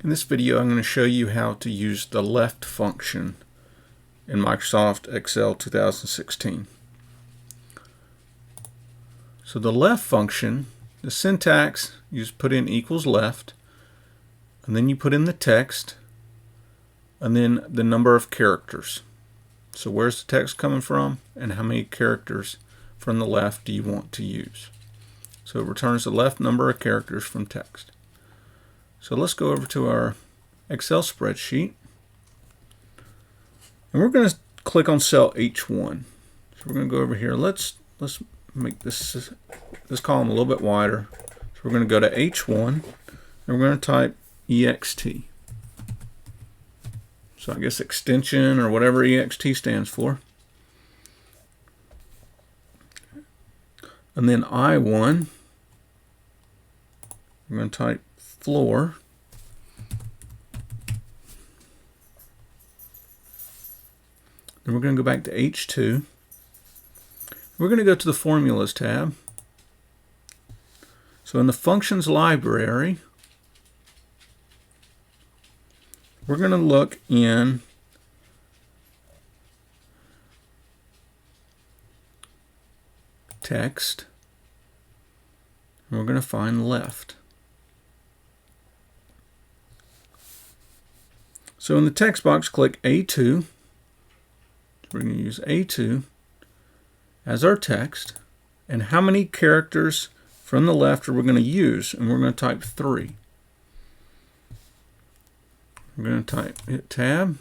In this video, I'm going to show you how to use the left function in Microsoft Excel 2016. So the left function, the syntax, you just put in equals left, and then you put in the text, and then the number of characters. So where's the text coming from, and how many characters from the left do you want to use? So it returns the left number of characters from text. So let's go over to our Excel spreadsheet, and we're going to click on cell H1. So we're going to go over here. Let's make this column a little bit wider. So we're going to go to H1, and we're going to type EXT. So I guess extension or whatever EXT stands for. And then I1, we're going to type floor. Then we're going to go back to H2. We're going to go to the Formulas tab. So in the Functions library, we're going to look in Text, and we're going to find Left. So in the text box, click A2. We're going to use A2 as our text. And how many characters from the left are we going to use? And we're going to type 3. We're going to hit Tab.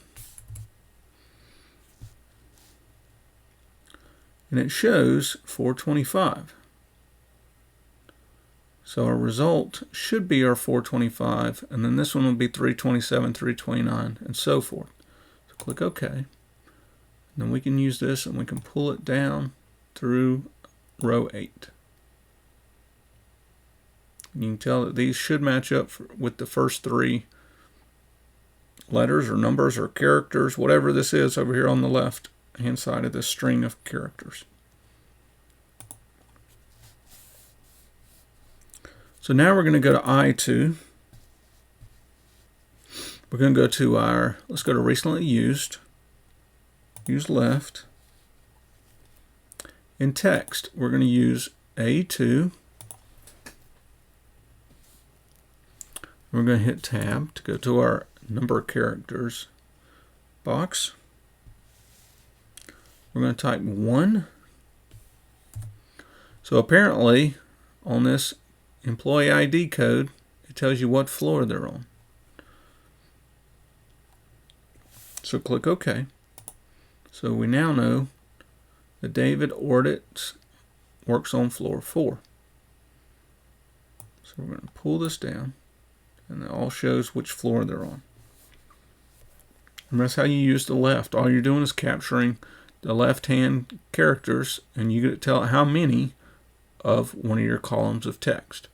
And it shows 425. So our result should be our 425, and then this one will be 327, 329, and so forth. So click OK. And then we can use this and we can pull it down through row 8. And you can tell that these should match up with the first 3 letters or numbers or characters, whatever this is over here on the left hand side of this string of characters. So now we're going to go to I2. We're going to go to let's go to recently used, use left. In text, we're going to use A2. We're going to hit Tab to go to our number of characters box. We're going to type 1. So apparently on this employee ID code, it tells you what floor they're on. So click OK. So we now know that David Orditz works on floor 4. So we're going to pull this down, and it all shows which floor they're on. And that's how you use the left. All you're doing is capturing the left-hand characters, and you get to tell it how many of one of your columns of text.